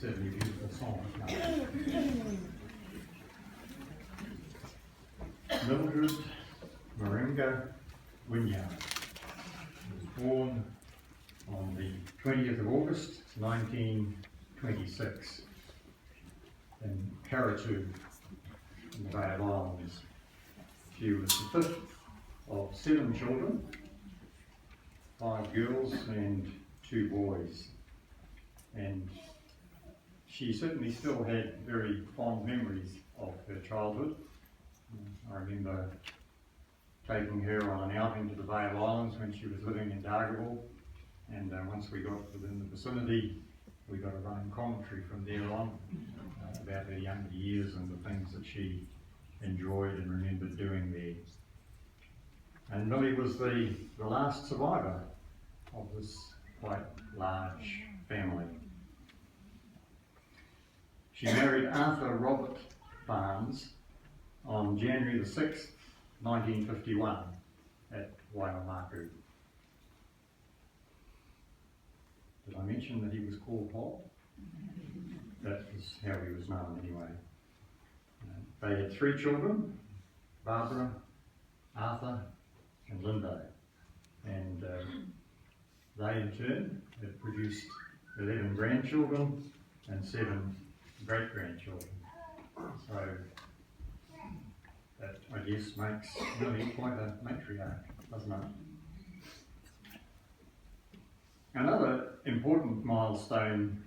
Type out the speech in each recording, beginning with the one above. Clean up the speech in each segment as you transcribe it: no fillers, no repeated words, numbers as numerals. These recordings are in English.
certainly a beautiful song. Mildred Moringa Wynyard was born on the 20th of August 1926 in Karatu in the Bay of Islands. She was the fifth of 7 children, 5 girls and 2 boys, and she certainly still had very fond memories of her childhood. I remember taking her on an outing to the Bay of Islands when she was living in Dargaville, and once we got within the vicinity, we got a running commentary from there on about her younger years and the things that she enjoyed and remembered doing there. And Millie was the last survivor of this quite large family. She married Arthur Robert Barnes on January the 6th, 1951 at Waimamaku. Did I mention that he was called Bob? That was how he was known anyway. They had 3 children, Barbara, Arthur and Linda, and they in turn have produced 11 grandchildren and 7 great-grandchildren. So that, I guess, makes Millie quite a matriarch, doesn't it? Another important milestone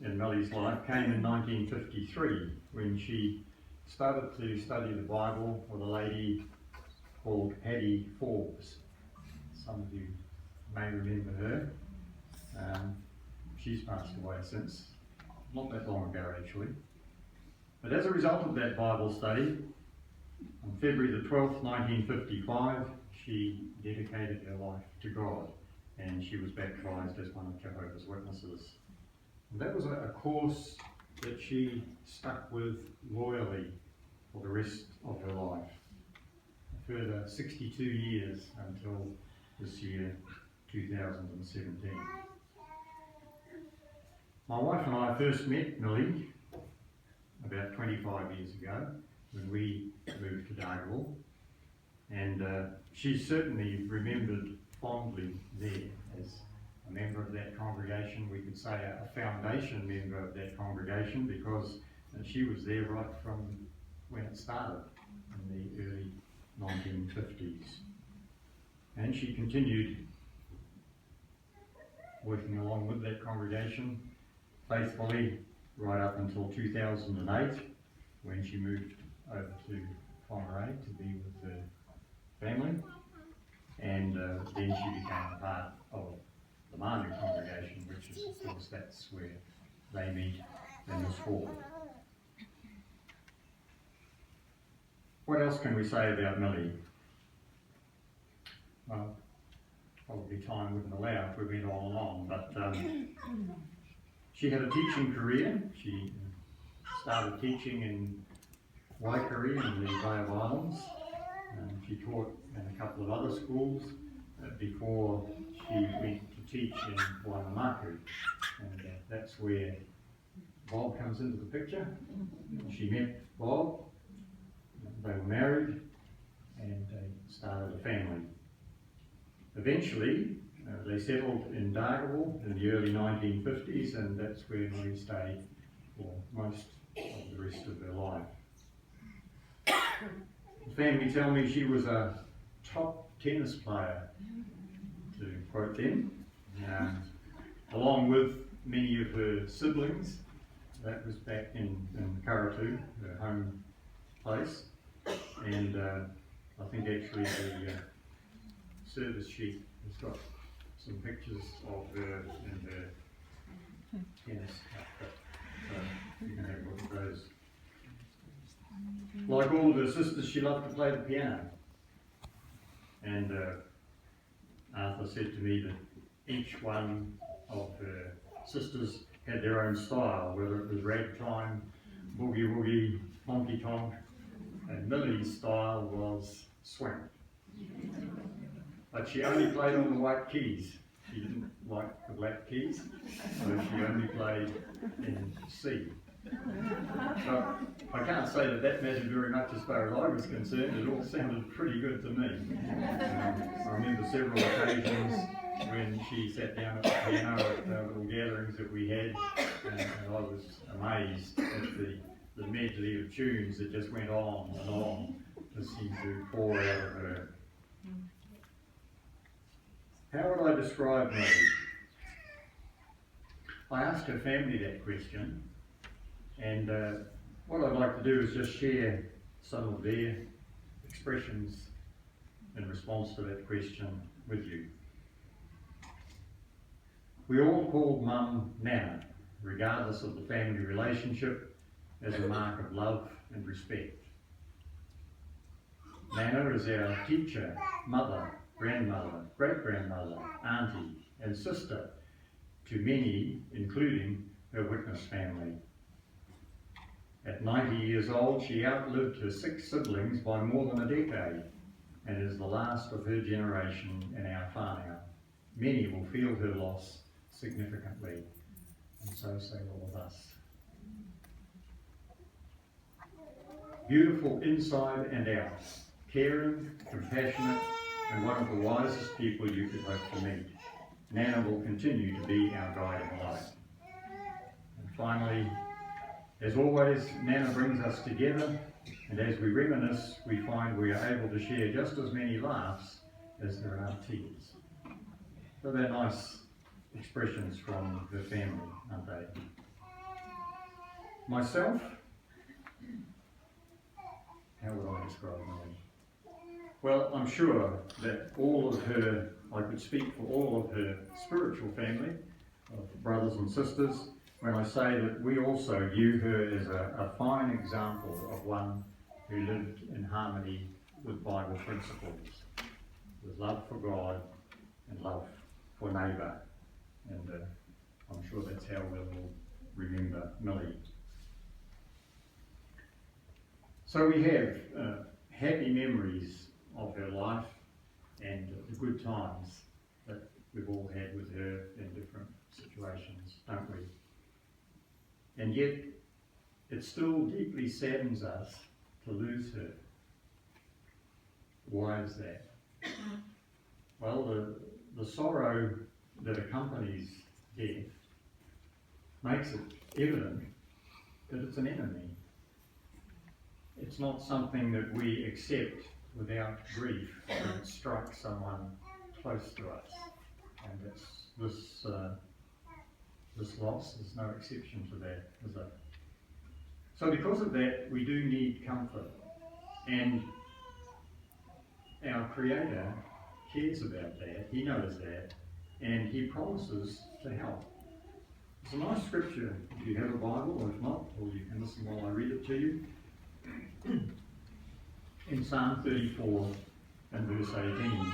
in Millie's life came in 1953 when she started to study the Bible with a lady called Hattie Forbes. Some of you may remember her. She's passed away since, not that long ago actually. But as a result of that Bible study, on February the 12th, 1955, she dedicated her life to God, and she was baptised as one of Jehovah's Witnesses. And that was a course that she stuck with loyally for the rest of her life. A further 62 years until this year, 2017. My wife and I first met Millie about 25 years ago when we moved to Dargaville, and she's certainly remembered fondly there as a member of that congregation. We could say a foundation member of that congregation, because she was there right from when it started in the early 1950s. And she continued working along with that congregation faithfully right up until 2008, when she moved over to Whangarei to be with her family, and then she became a part of the Manu congregation, which is, of course, that's where they meet in this hall. What else can we say about Millie? Well, probably time wouldn't allow if we went all along, but she had a teaching career. She started teaching in Waikari in the Bay of Islands. She taught in a couple of other schools before she went to teach in Waimamaku, and that's where Bob comes into the picture. She met Bob, they were married, and they started a family. Eventually, they settled in Dargaville in the early 1950s, and that's where Millie stayed for most of the rest of her life. The family tell me she was a top tennis player, to quote them, along with many of her siblings. That was back in Karatu, her home place, and I think actually the service sheet has got some pictures of her and her tennis outfit, so you can have a look at those. Like all of her sisters, she loved to play the piano, and Arthur said to me that each one of her sisters had their own style, whether it was ragtime, boogie woogie, honky tonk, and Millie's style was swing. But she only played on the white keys. she didn't like the black keys, so she only played in C. So I can't say that that mattered very much as far as I was concerned. It all sounded pretty good to me. I remember several occasions when she sat down at the piano at little gatherings that we had, and I was amazed at the medley of tunes that just went on and on, just seemed to pour out of her. How would I describe Millie? I asked her family that question, and what I'd like to do is just share some of their expressions in response to that question with you. We all called Mum Nana, regardless of the family relationship, as a mark of love and respect. Nana is our teacher, mother, grandmother, great-grandmother, auntie and sister to many, including her witness family. At 90 years old, she outlived her 6 siblings by more than a decade and is the last of her generation in our whānau. Many will feel her loss significantly, and so say all of us. Beautiful inside and out, caring, compassionate, and one of the wisest people you could hope to meet. Nana will continue to be our guiding light. And finally, as always, Nana brings us together, and as we reminisce, we find we are able to share just as many laughs as there are tears. So they're nice expressions from her family, aren't they? Myself, how would I describe Millie? Well, I'm sure that all of her, I could speak for all of her spiritual family, of brothers and sisters, when I say that we also view her as a fine example of one who lived in harmony with Bible principles, with love for God and love for neighbour. And I'm sure that's how we'll all remember Millie. So we have happy memories of her life and the good times that we've all had with her in different situations, don't we? And yet, it still deeply saddens us to lose her. Why is that? Well, the sorrow that accompanies death makes it evident that it's an enemy. It's not something that we accept without grief when it strikes someone close to us. And this loss is no exception to that, is it? So because of that, we do need comfort. And our Creator cares about that, He knows that, and He promises to help. It's a nice scripture if you have a Bible, or if not, or you can listen while I read it to you. In Psalm 34 and verse 18,